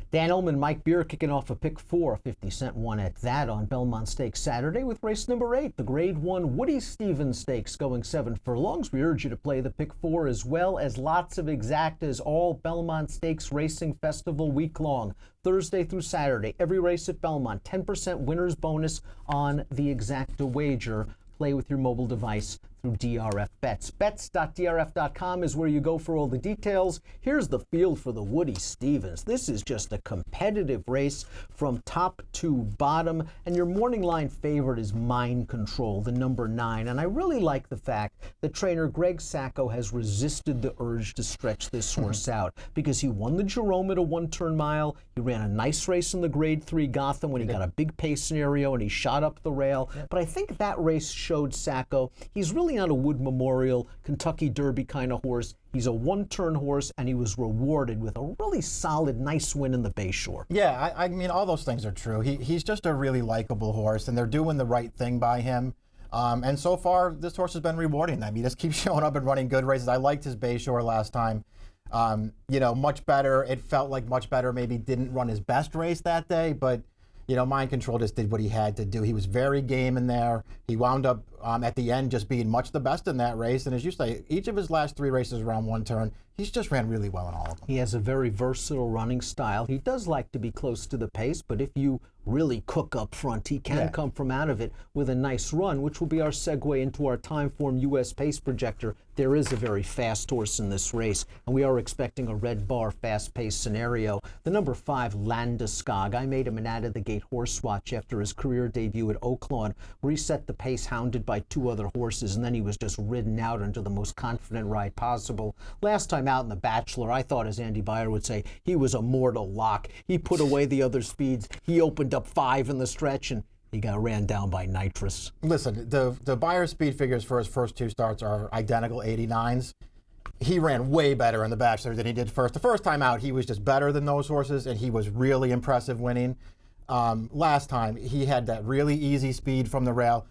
Dan Illman, Mike Beer kicking off a pick 4, a 50-cent one at that on Belmont Stakes Saturday with race number 8, the Grade 1 Woody Stevens Stakes going 7 furlongs. We urge you to play the pick 4 as well as lots of exactas all Belmont Stakes Racing Festival week long, Thursday through Saturday. Every race at Belmont, 10% winner's bonus on the exacta wager. Play with your mobile device through DRF Bets. Bets.drf.com is where you go for all the details. Here's the field for the Woody Stevens. This is just a competitive race from top to bottom, and your morning line favorite is Mind Control, the number 9. And I really like the fact that trainer Greg Sacco has resisted the urge to stretch this horse out, because he won the Jerome at a one-turn mile. He ran a nice race in the Grade 3 Gotham when he got a big pace scenario and he shot up the rail. But I think that race showed Sacco he's really not a Wood Memorial, Kentucky Derby kind of horse. He's a one-turn horse, and he was rewarded with a really solid, nice win in the Bayshore. Yeah, I mean, all those things are true. He's just a really likable horse, and they're doing the right thing by him. And so far, this horse has been rewarding them. He just keeps showing up and running good races. I liked his Bayshore last time. You know, much better. It felt like much better. Maybe didn't run his best race that day, but you know, Mind Control just did what he had to do. He was very game in there. He wound up at the end just being much the best in that race. And as you say, each of his last 3 races around one turn, he's just ran really well in all of them. He has a very versatile running style. He does like to be close to the pace, but if you really cook up front, he can come from out of it with a nice run, which will be our segue into our Timeform U.S. Pace Projector. There is a very fast horse in this race, and we are expecting a red bar fast pace scenario. The number 5, Landeskog. I made him an out-of-the-gate horse watch after his career debut at Oaklawn, where he set the pace hounded by 2 other horses, and then he was just ridden out into the most confident ride possible. Last time out in The Bachelor, I thought, as Andy Beyer would say, he was a mortal lock. He put away the other speeds. He opened up 5 in the stretch, and he got ran down by Nitrous. Listen, the Beyer speed figures for his first 2 starts are identical 89s. He ran way better in The Bachelor than he did first. The first time out, he was just better than those horses, and he was really impressive winning. Last time, he had that really easy speed from the rail.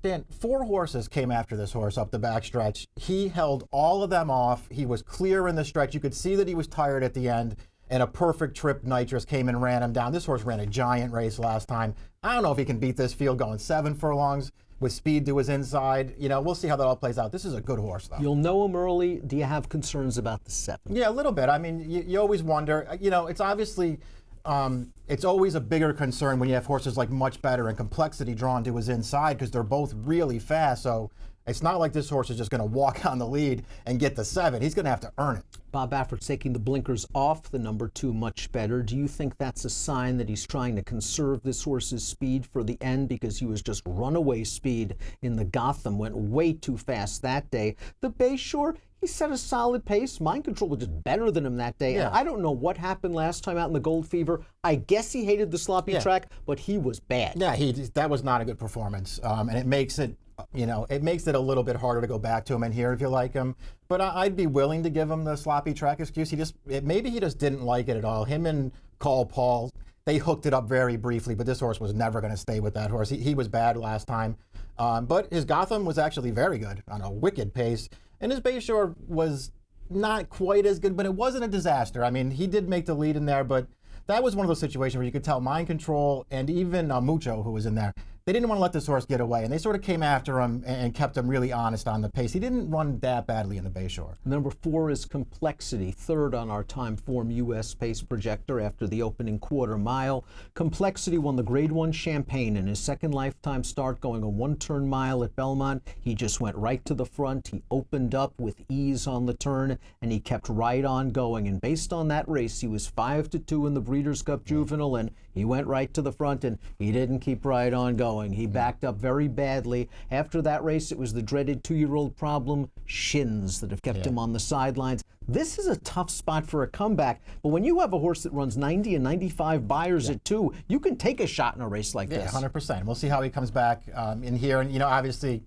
Dan, 4 horses came after this horse up the backstretch. He held all of them off. He was clear in the stretch. You could see that he was tired at the end, and a perfect trip Nitrous came and ran him down. This horse ran a giant race last time. I don't know if he can beat this field going 7 furlongs with speed to his inside. You know, we'll see how that all plays out. This is a good horse, though. You'll know him early. Do you have concerns about the 7? Yeah, a little bit. I mean, you always wonder. You know, it's obviously... it's always a bigger concern when you have horses like Much Better and Complexity drawn to his inside, because they're both really fast. So it's not like this horse is just going to walk on the lead and get the 7. He's going to have to earn it. Bob Baffert taking the blinkers off the number 2, Much Better. Do you think that's a sign that he's trying to conserve this horse's speed for the end, because he was just runaway speed in the Gotham, went way too fast that day? The Bayshore, he set a solid pace. Mind Control was just better than him that day. Yeah. And I don't know what happened last time out in the Gold Fever. I guess he hated the sloppy track, but he was bad. Yeah, that was not a good performance. And it makes it, you know, it makes it a little bit harder to go back to him in here if you like him. But I'd be willing to give him the sloppy track excuse. Maybe he just didn't like it at all. Him and Call Paul, they hooked it up very briefly, but this horse was never going to stay with that horse. He was bad last time. But his Gotham was actually very good on a wicked pace. And his Bayshore was not quite as good, but it wasn't a disaster. I mean, he did make the lead in there, but that was one of those situations where you could tell Mind Control and even Mucho, who was in there, they didn't want to let this horse get away, and they sort of came after him and kept him really honest on the pace. He didn't run that badly in the Bayshore. Number 4 is Complexity, 3rd on our Timeform U.S. Pace Projector after the opening quarter mile. Complexity won the Grade 1 Champagne in his second lifetime start, going a one-turn mile at Belmont. He just went right to the front. He opened up with ease on the turn, and he kept right on going. And based on that race, he was 5-2 in the Breeders' Cup Juvenile, and he went right to the front, and he didn't keep right on going. He backed up very badly. After that race, it was the dreaded 2-year-old problem, shins, that have kept him on the sidelines. This is a tough spot for a comeback, but when you have a horse that runs 90 and 95 buyers at 2, you can take a shot in a race like this. 100%. We'll see how he comes back in here. And, you know, obviously,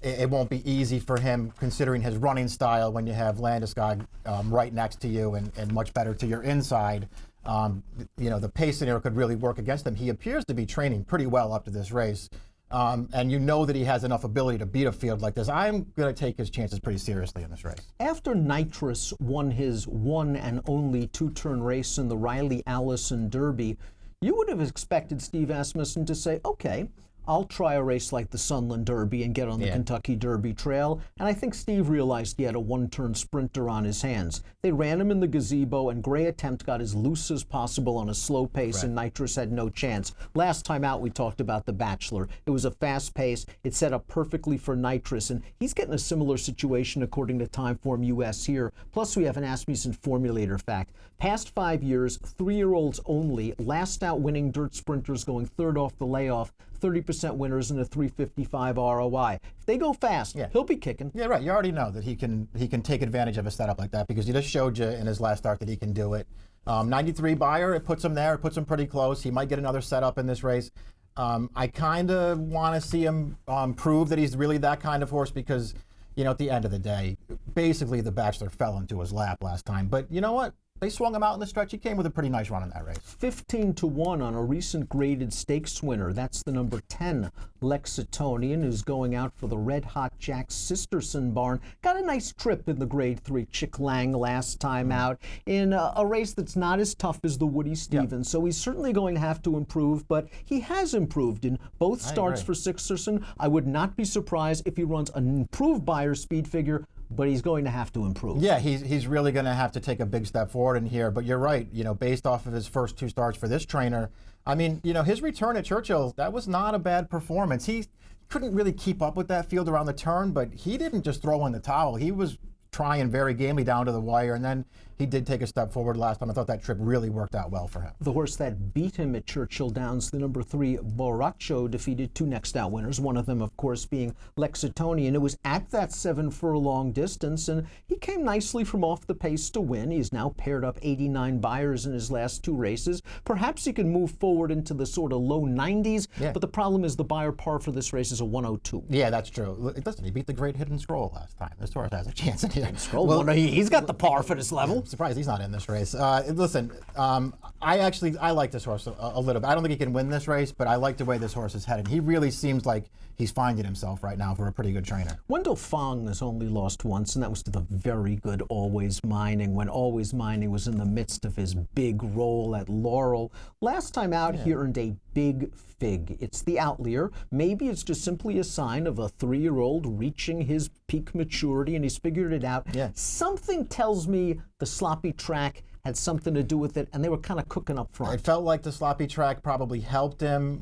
it won't be easy for him considering his running style when you have Landeskog right next to you and Much Better to your inside. You know, the pace scenario could really work against him. He appears to be training pretty well up to this race. and you know that he has enough ability to beat a field like this, I'm going to take his chances pretty seriously in this race. After Nitrous won his one and only two-turn race in the Riley Allison Derby, you would have expected Steve Asmussen to say, okay, I'll try a race like the Sunland Derby and get on the Kentucky Derby Trail. And I think Steve realized he had a one-turn sprinter on his hands. They ran him in the gazebo, and Gray Attempt got as loose as possible on a slow pace, and Nitrous had no chance. Last time out, we talked about the Bachelor. It was a fast pace. It set up perfectly for Nitrous, and he's getting a similar situation according to Timeform US here. Plus, we have an Asmussen formulator fact. Past 5 years, 3-year-olds only, last out winning dirt sprinters going third off the layoff, 30% winners and a 355 ROI. If they go fast, he'll be kicking. Yeah, right. You already know that he can take advantage of a setup like that because he just showed you in his last start that he can do it. 93 buyer, it puts him there. It puts him pretty close. He might get another setup in this race. I kind of want to see him prove that he's really that kind of horse because, you know, at the end of the day, basically the Bachelor fell into his lap last time. But you know what? They swung him out in the stretch. He came with a pretty nice run in that race. 15-1 on a recent graded stakes winner. That's the number 10 Lexitonian, who's going out for the Red Hot Jack Sisterson barn. Got a nice trip in the grade 3 Chick Lang last time out in a race that's not as tough as the Woody Stevens. So he's certainly going to have to improve, but he has improved in both starts for Sisterson. I would not be surprised if he runs an improved buyer speed figure, but he's going to have to improve. Yeah, he's really going to have to take a big step forward in here. But you're right, you know, based off of his first 2 starts for this trainer, I mean, you know, his return at Churchill, that was not a bad performance. He couldn't really keep up with that field around the turn, but he didn't just throw in the towel. He was trying very gamely down to the wire, and then he did take a step forward last time. I thought that trip really worked out well for him. The horse that beat him at Churchill Downs, the number 3 Borracho, defeated 2 next out winners, one of them, of course, being Lexitonian. It was at that 7 furlong distance, and he came nicely from off the pace to win. He's now paired up 89 buyers in his last 2 races. Perhaps he can move forward into the sort of low 90s, but the problem is the buyer par for this race is a 102. Yeah, that's true. Listen, he beat the great Hidden Scroll last time. This horse has a chance in here. Scroll, well, he's got the par for this level. Surprised he's not in this race. Listen, I like this horse a little bit. I don't think he can win this race, but I like the way this horse is headed. He really seems like he's finding himself right now for a pretty good trainer. Wendell Fong has only lost once, and that was to the very good Always Mining, when Always Mining was in the midst of his big roll at Laurel. Last time out, he earned a big fig. It's the outlier. Maybe it's just simply a sign of a 3-year-old reaching his peak maturity, and he's figured it out. Something tells me the sloppy track had something to do with it, and they were kind of cooking up front. It felt like the sloppy track probably helped him.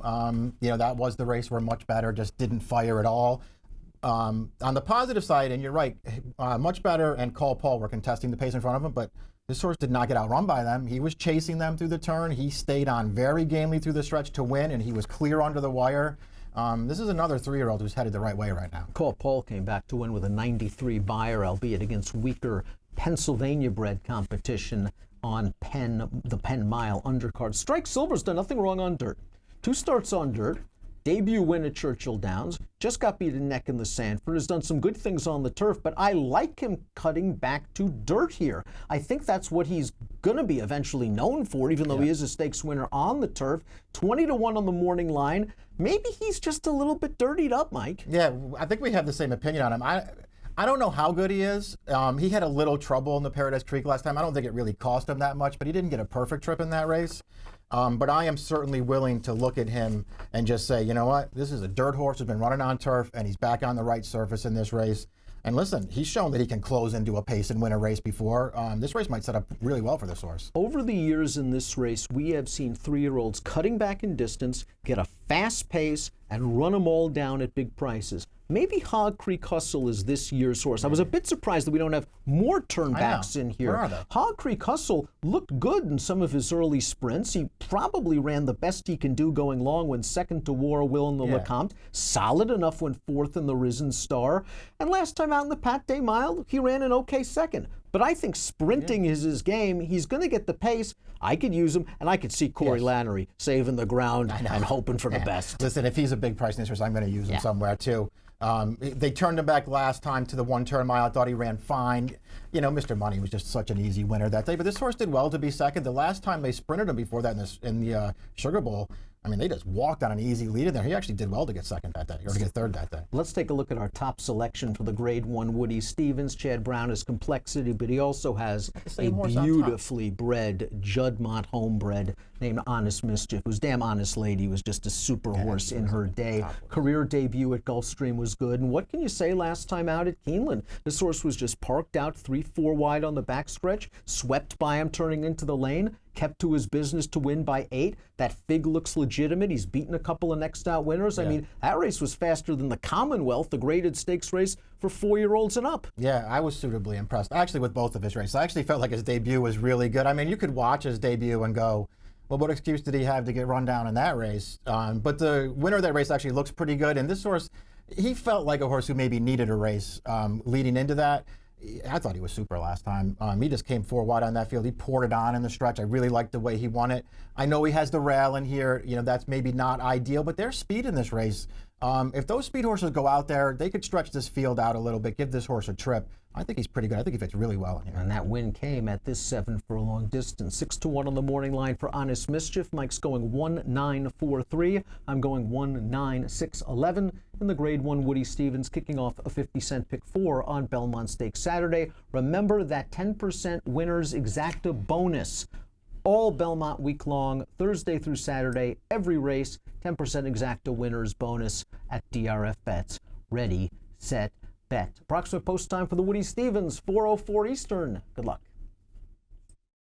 You know, that was the race where Much Better just didn't fire at all. On the positive side, and you're right, Much Better and Call Paul were contesting the pace in front of him, but this horse did not get outrun by them. He was chasing them through the turn. He stayed on very gamely through the stretch to win, and he was clear under the wire. This is another 3-year-old who's headed the right way right now. Call Paul came back to win with a 93 buyer, albeit against weaker Pennsylvania-bred competition on the Penn Mile undercard. Strike Silver's done nothing wrong on dirt. 2 starts on dirt. Debut win at Churchill Downs. Just got beaten neck in the Sanford. Has done some good things on the turf, but I like him cutting back to dirt here. I think that's what he's going to be eventually known for, even though he is a stakes winner on the turf. 20-1 on the morning line. Maybe he's just a little bit dirtied up, Mike. Yeah, I think we have the same opinion on him. I don't know how good he is. He had a little trouble in the Paradise Creek last time. I don't think it really cost him that much, but he didn't get a perfect trip in that race. But I am certainly willing to look at him and just say, you know what, this is a dirt horse who's been running on turf, and he's back on the right surface in this race. And listen, he's shown that he can close into a pace and win a race before. This race might set up really well for this horse. Over the years in this race, we have seen 3-year-olds cutting back in distance, get a fast pace, and run them all down at big prices. Maybe Hog Creek Hustle is this year's horse. I was a bit surprised that we don't have more turnbacks in here. Where are they? Hog Creek Hustle looked good in some of his early sprints. He probably ran the best he can do going long when second to War Will in the LeCompte. Solid enough when 4th in the Risen Star. And last time out in the Pat Day Mile, he ran an okay second. But I think sprinting is his game. He's going to get the pace. I could use him, and I could see Corey Lanery saving the ground and hoping for the best. Listen, if he's a big price in this race, I'm going to use him somewhere too. They turned him back last time to the 1-turn mile. I thought he ran fine. You know, Mr. Money was just such an easy winner that day. But this horse did well to be second. The last time they sprinted him before that in the Sugar Bowl, I mean, they just walked on an easy lead in there. He actually did well to get second that day, or to get third that day. Let's take a look at our top selection for the Grade 1 Woody Stevens. Chad Brown is complexity, but he also has a beautifully bred Juddmonte homebred named Honest Mischief, whose damn honest lady was just a super horse in her day. Career debut at Gulfstream was good. And what can you say last time out at Keeneland? This horse was just parked out 3-4 wide on the backstretch, swept by him turning into the lane, kept to his business to win by 8. That fig looks legitimate. He's beaten a couple of next out winners. I mean, that race was faster than the Commonwealth, the graded stakes race for 4-year-olds and up. Yeah, I was suitably impressed, actually, with both of his races. I actually felt like his debut was really good. I mean, you could watch his debut and go, well, what excuse did he have to get run down in that race? But the winner of that race actually looks pretty good. And this horse, he felt like a horse who maybe needed a race leading into that. I thought he was super last time. He just came 4 wide on that field. He poured it on in the stretch. I really liked the way he won it. I know he has the rail in here. You know, that's maybe not ideal, but there's speed in this race. If those speed horses go out there, they could stretch this field out a little bit, give this horse a trip. I think he's pretty good. I think he fits really well in here. And that win came at this 7 furlong distance. 6-1 on the morning line for Honest Mischief. Mike's going 1-9-4-3. I'm going 1-9-6-11 in the Grade 1 Woody Stevens, kicking off a 50-cent pick 4 on Belmont Stakes Saturday. Remember that 10% winners exacta bonus. All Belmont week long, Thursday through Saturday, every race, 10% exacta winners bonus at DRF Bets. Ready, set, bet. Approximate post time for the Woody Stevens, 4:04 Eastern. Good luck.